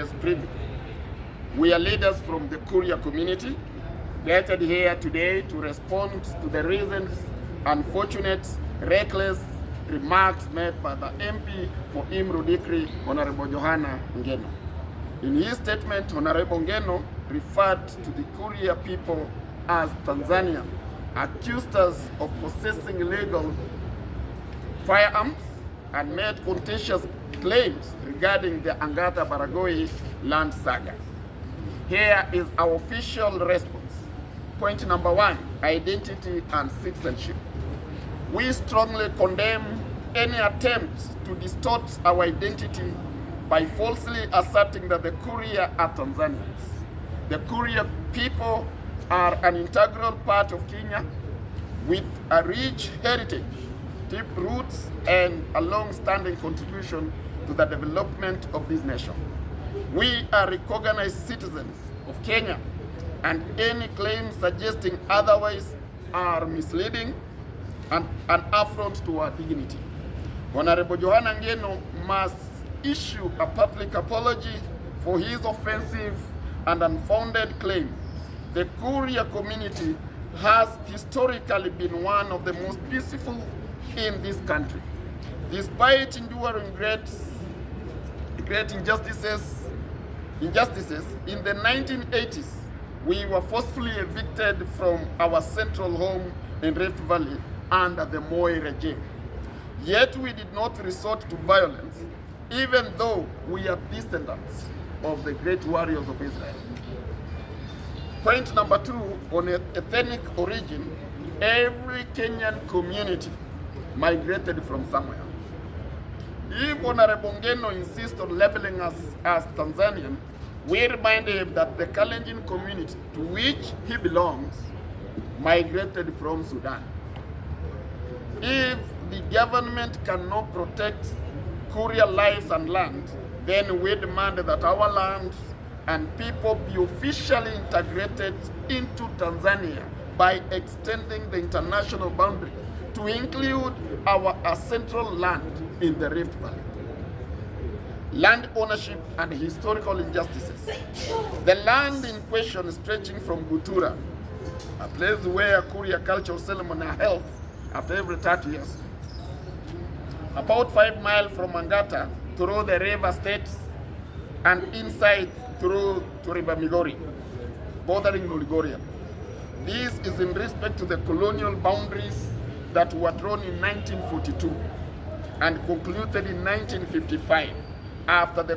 press preview. We are leaders from the Kuria community, gathered here today to respond to the recent unfortunate, reckless remarks made by the MP for Imru Dikri, Honorable Johanna Ngeno. In his statement, Honorable Ngeno referred to the Kuria people as Tanzanian, accused us of possessing illegal firearms, and made contentious claims regarding the Ongata Baragoi land saga. Here is our official response. Point number 1, identity and citizenship. We strongly condemn any attempt to distort our identity by falsely asserting that the Kuria are Tanzanians. The Kuria people are an integral part of Kenya with a rich heritage, deep roots, and a long-standing contribution to the development of this nation. We are recognized citizens of Kenya, and any claims suggesting otherwise are misleading and an affront to our dignity. Honorable Johanna Ngeno must issue a public apology for his offensive and unfounded claim. The Kuria community has historically been one of the most peaceful in this country. Despite enduring great injustices, in the 1980s, we were forcefully evicted from our central home in Rift Valley under the Moi regime. Yet we did not resort to violence, even though we are descendants of the great warriors of Israel. Point number 2, on ethnic origin, every Kenyan community migrated from somewhere. If Honorable Ngeno insists on labeling us as Tanzanian, we remind him that the Kalenjin community to which he belongs migrated from Sudan. If the government cannot protect Kuria lives and land, then we demand that our land and people be officially integrated into Tanzania by extending the international boundary to include our ancestral land in the Rift Valley. Land ownership and historical injustices. The land in question stretching from Gutura, a place where Kuria cultural ceremony are held after every 30 years, about 5 miles from Ongata through the river states and inside through to River Migori, bordering Lurigoria. This is in respect to the colonial boundaries that were drawn in 1942 and concluded in 1955 after the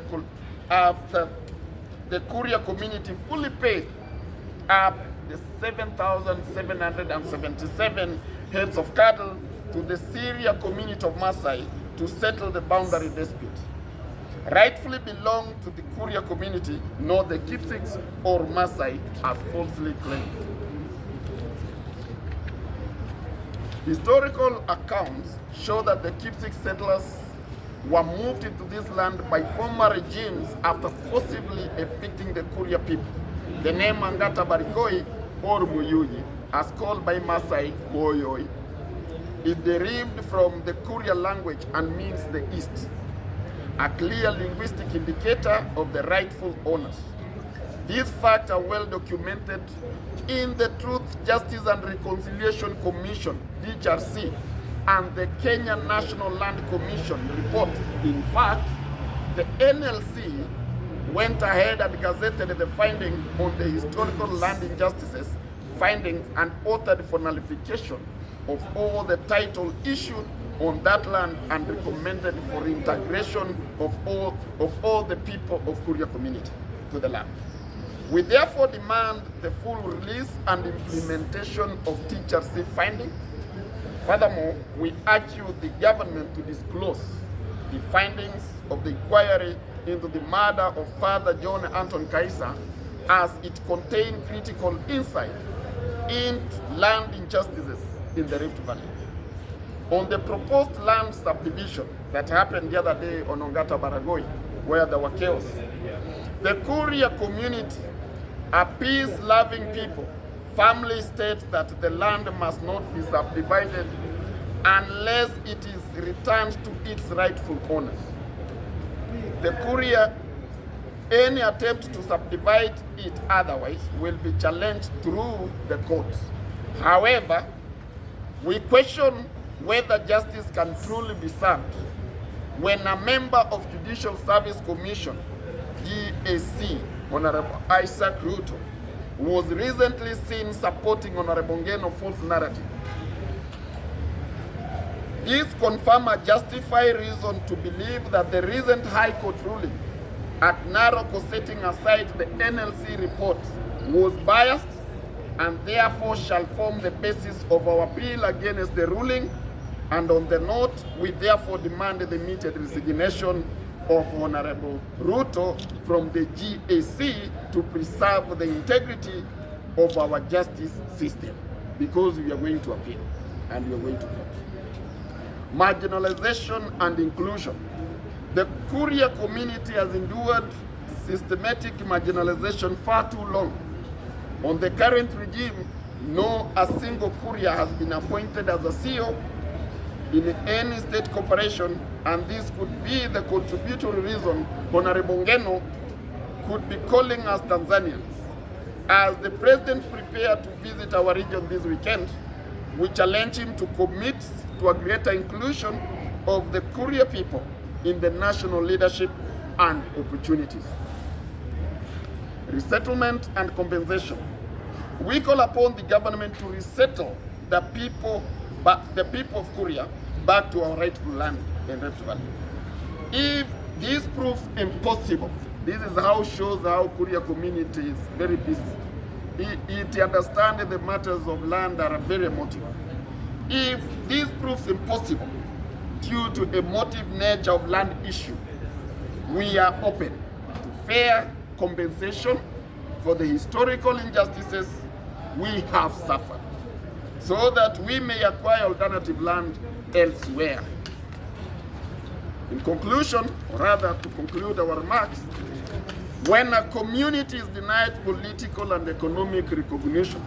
Kuria community fully paid up the 7,777 heads of cattle to the Syria community of Maasai to settle the boundary dispute. Rightfully belong to the Kuria community, not the Kipsigs or Maasai as falsely claimed. Historical accounts show that the Kipsig settlers were moved into this land by former regimes after forcibly evicting the Kuria people. The name Ongata Baragoi or Muyuyi, as called by Maasai Moyoi, is derived from the Kuria language and means the east, a clear linguistic indicator of the rightful owners. These facts are well documented in the Truth, Justice and Reconciliation Commission, DHRC, and the Kenya National Land Commission report. In fact, the NLC went ahead and gazetted the finding on the historical land injustices findings and authored for nullification of all the title issued on that land and recommended for integration of all the people of Kuria community to the land. We therefore demand the full release and implementation of DHRC findings. Furthermore, we urge the government to disclose the findings of the inquiry into the murder of Father John Anton Kaisa, as it contained critical insight into land injustices in the Rift Valley. On the proposed land subdivision that happened the other day on Ongata Baragoi, where there were chaos, the Kuria community, a peace-loving people, firmly states that the land must not be subdivided unless it is returned to its rightful owners. The Kuria Any attempt to subdivide it otherwise will be challenged through the courts. However, we question whether justice can truly be served when a member of Judicial Service Commission, GAC, Honorable Isaac Ruto, was recently seen supporting Honorable Ngeno's false narrative. This confirms a justified reason to believe that the recent High Court ruling at Naroko setting aside the NLC report was biased and therefore shall form the basis of our appeal against the ruling. And on the note, we therefore demand the immediate resignation of Honorable Ruto from the GAC to preserve the integrity of our justice system, because we are going to appeal and we are going to court. Marginalization and inclusion. The Kuria community has endured systematic marginalization far too long. On the current regime, no a single Kuria has been appointed as a CEO in any state corporation, and this could be the contributory reason Honorable Ngeno could be calling us Tanzanians. As the president prepared to visit our region this weekend, we challenge him to commit to a greater inclusion of the Kuria people in the national leadership and opportunities. Resettlement and compensation. We call upon the government to resettle the people of Kuria back to our rightful land in Rift Valley. If this proves impossible, this is how shows how Kuria community is very busy. It understands the matters of land are very emotive. If this proves impossible due to the emotive nature of land issue, we are open to fair compensation for the historical injustices we have suffered, so that we may acquire alternative land elsewhere. In conclusion, or rather to conclude our remarks, when a community is denied political and economic recognition,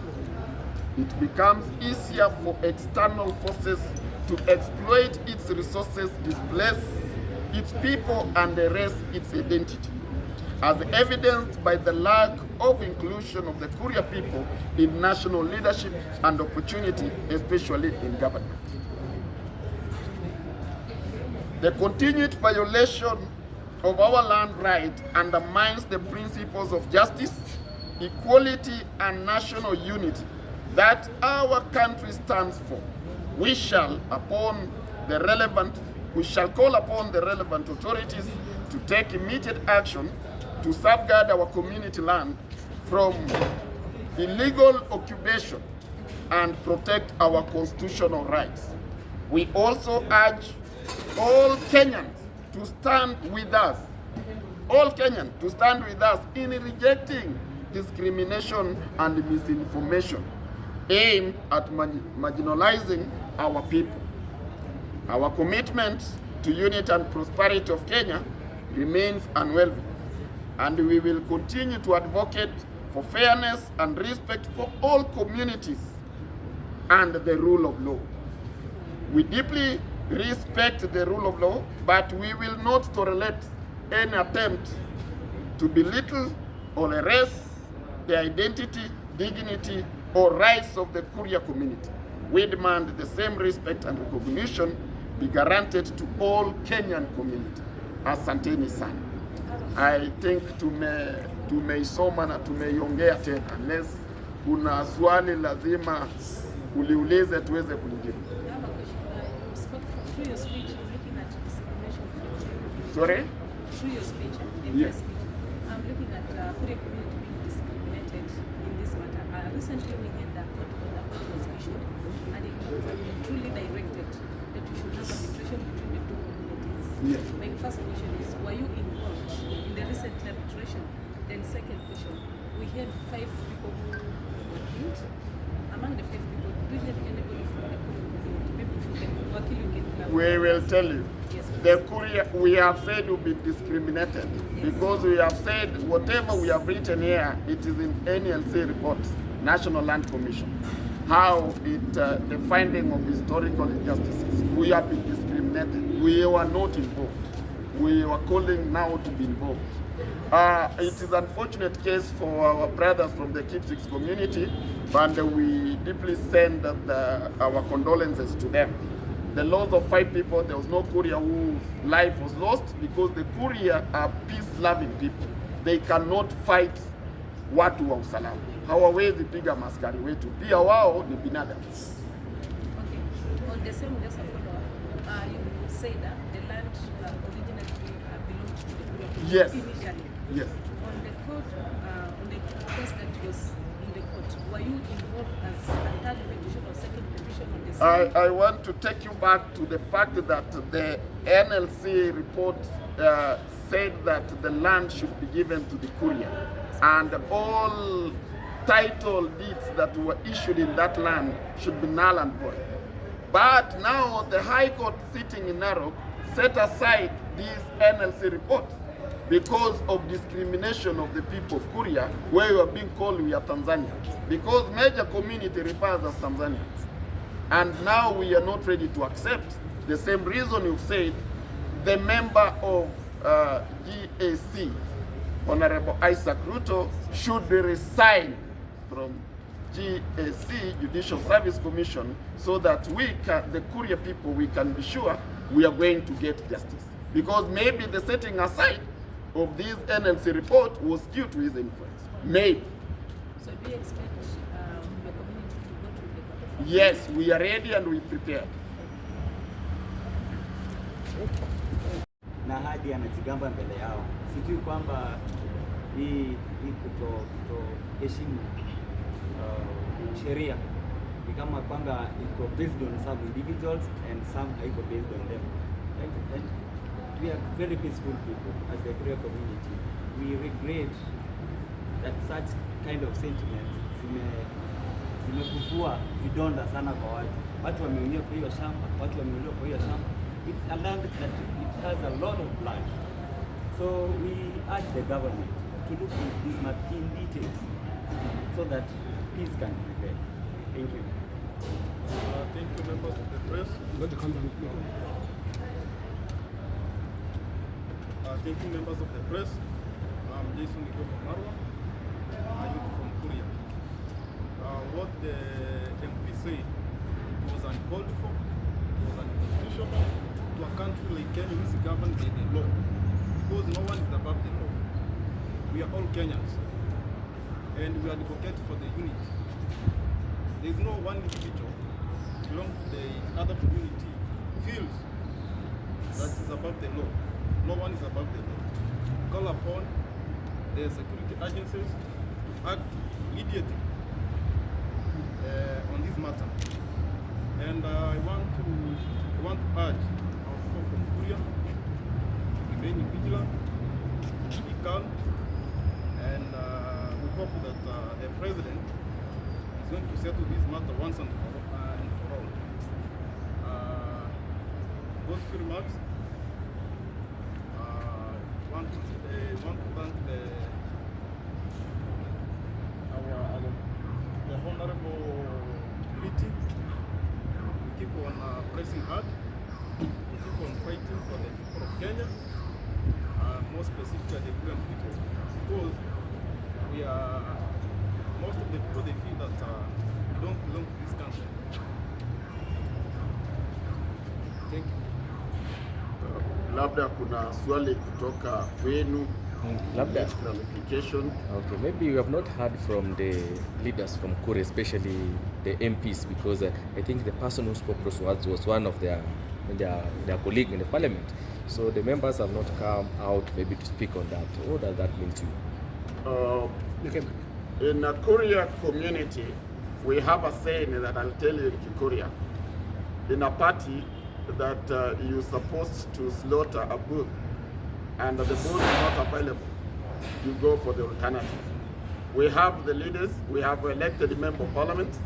it becomes easier for external forces to exploit its resources, displace its people, and erase its identity, as evidenced by the lack of inclusion of the Kuria people in national leadership and opportunity, especially in government. The continued violation of our land right undermines the principles of justice, equality, and national unity that our country stands for. We shall call upon the relevant authorities to take immediate action to safeguard our community land from illegal occupation and protect our constitutional rights. We also urge all Kenyans to stand with us, in rejecting discrimination and misinformation aimed at marginalizing our people. Our commitment to unity and prosperity of Kenya remains unwavering, and we will continue to advocate for fairness and respect for all communities and the rule of law. We deeply respect the rule of law, but we will not tolerate any attempt to belittle or erase the identity, dignity, or rights of the Kuria community. We demand the same respect and recognition be guaranteed to all Kenyan community. Asanteni sana. I think tumeisoma na tumeiongea tena. Unless kuna swali lazima uliulize tuweze kulijibu. Through your speech, you're looking at discrimination. Sorry? Through your speech, Yes. I'm looking at Kuria community being discriminated in this matter. Recently, we had the court order that was issued, and it truly directed that we should have arbitration between the two communities. Yes. My first question is, were you involved in the recent arbitration? Then second question, we had 5 people who were killed. Among the 5 people, do you have anybody from the Kuria community? Maybe if you can, Wakil, you can clarify. We will tell you. Yes, the Kuria, we have said will be discriminated, because we have said whatever we have written here, it is in NLC report, National Land Commission, how the finding of historical injustices. We have been discriminated. We were not involved. We were calling now to be involved. It is an unfortunate case for our brothers from the Kipsix community, and we deeply send our condolences to them. The loss of 5 people, there was no Kuria whose life was lost because the Kuria are peace-loving people. They cannot fight watu wa usalama. Hawawezi piga maskari wetu. Pia wao ni binadamu. Okay. On the same, just a follow-up. You say that the land originally belonged to the Kuria people. Yes. Initially. Yes. On the court, on the case that was in the court, were you involved as a third petition or second petition on the same? I want to take you back to the fact that the NLC report said that the land should be given to the Kuria, and all title deeds that were issued in that land should be null and void. But now the High Court sitting in Narok set aside this NLC report because of discrimination of the people of Kuria, where you are being called we are Tanzanians, because major community refers as Tanzanians. And now we are not ready to accept the same reason you said the member of GAC, Honorable Isaac Ruto, should resign from GAC, Judicial Service Commission, so that we can, the Kuria people, we can be sure we are going to get justice. Because maybe the setting aside of this NLC report was due to his influence. Maybe. So do you expect your community to go to the court of law? Yes, we are ready and we prepared. Na hadi anajigamba mbele yao, sijui kwamba hii kutoheshimu sheria ni kama kwamba iko based on some individuals and some haiko based on them. And we are very peaceful people as the Kuria community. We regret that such kind of sentiments zimefufua vidonda sana kwa watu. Watu wameumia kwa hiyo shamba, watu wameuliwa kwa hiyo shamba. It's a land that it has a lot of blood. So we urge the government to look into this matter in details so that peace can prevail. Thank you. Thank you, members of the press. Thank you, members of the press. I'm Jason Marwa, youth from Kuria. What the MP said, it was uncalled for, it was unconstitutional to a country like Kenya which is governed by the law, because no one is above the law. We are all Kenyans, and we advocate for the unity. There is no one individual belong to the other community feels that is above the law. No one is above the law. Call upon the security agencies to act immediately on this matter. And I want to urge our people from Kuria to remain vigilant, to be calm, and we hope that the president is going to settle this matter once and for all. Those few remarks. Want to thank the honorable committee. We keep on pressing hard. We keep on fighting for the people of Kenya, more specifically the Kenyan people, because we are most of the people they feel that we don't belong to this country. Thank you. Labda kuna swali kutoka kwenu, labda clarification. Okay, maybe you have not heard from the leaders from Kuria, especially the MPs, because I think the person who spoke those words was one of their colleague in the parliament. So the members have not come out maybe to speak on that. What does that mean to you? In a Kuria community, we have a saying that I'll tell you in Kikuria. In a party, that you're supposed to slaughter a bull and the bull is not available, you go for the alternative. We have the leaders, we have elected member of parliament,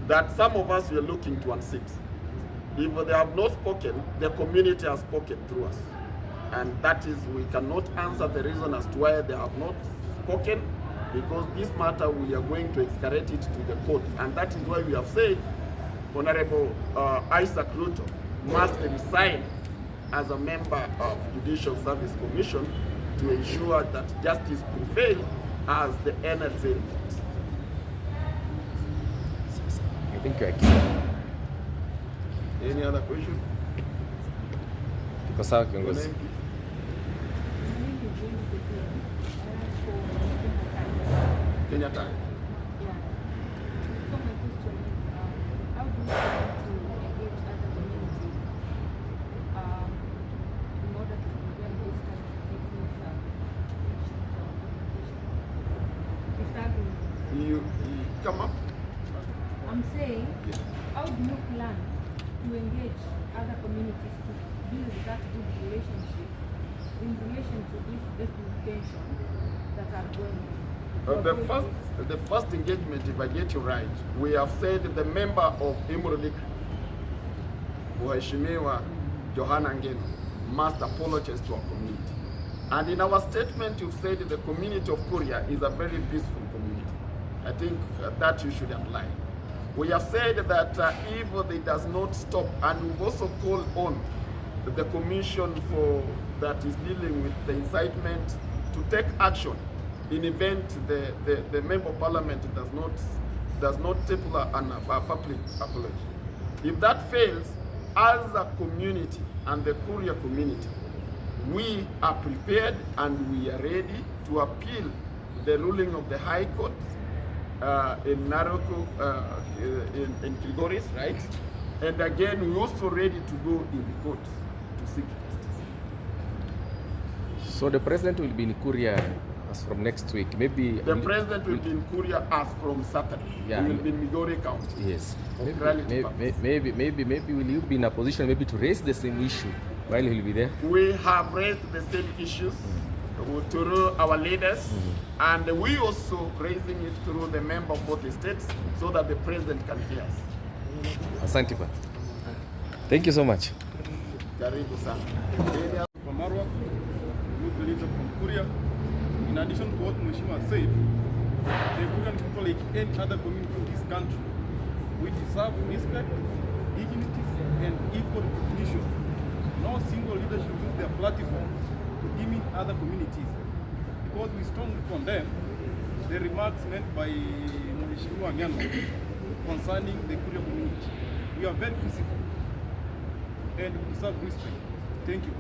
that some of us were looking to unseat. If they have not spoken, the community has spoken through us. And that is, we cannot answer the reason as to why they have not spoken, because this matter we are going to escalate it to the court. And that is why we have said Honorable Isaac Ruto must resign as a member of Judicial Service Commission to ensure that justice prevails as the NLC. I think you are clear. Any other question? Tuko sawa kiongozi. Kenya time. Yeah. So my question is, how do you plan to engage other communities in order to prevent this kind of disagreements? You come up. I'm saying, Yes. how do you plan to engage other communities to build that good relationship in relation to these ethnic tensions that are going on? The first engagement, if I get you right, we have said the member of Imurlik, Mheshimiwa Johanna Ngeno, must apologize to our community. And in our statement, you've said the community of Kuria is a very peaceful community. I think that you should underline. We have said that if it does not stop, and we've also called on the commission that is dealing with the incitement to take action in event the member of parliament does not table a public apology. If that fails, as a community and the Kuria community, we are prepared and we are ready to appeal the ruling of the High Court in Naroko, in Kilgoris, right? And again, we're also ready to go in the court to seek justice. So the president will be in Kuria as from next week. Maybe the president will be in Kuria as from Saturday. Yeah, he will be in Migori County. Yes. Maybe will you be in a position maybe to raise the same issue while he'll be there? We have raised the same issues through our leaders, and we also raising it through the member of 40 states so that the president can hear us. Asante pa. Thank you so much. Karibu sana. From Marwa, youth leader from Kuria. In addition to what Mheshimiwa said, the Kurian people, like any other community in this country, we deserve respect, dignity, and equal recognition. No single leader should use their platform to demean other communities, because we strongly condemn the remarks made by Mheshimiwa Ngeno concerning the Kuria community. We are very peaceful and we deserve respect. Thank you.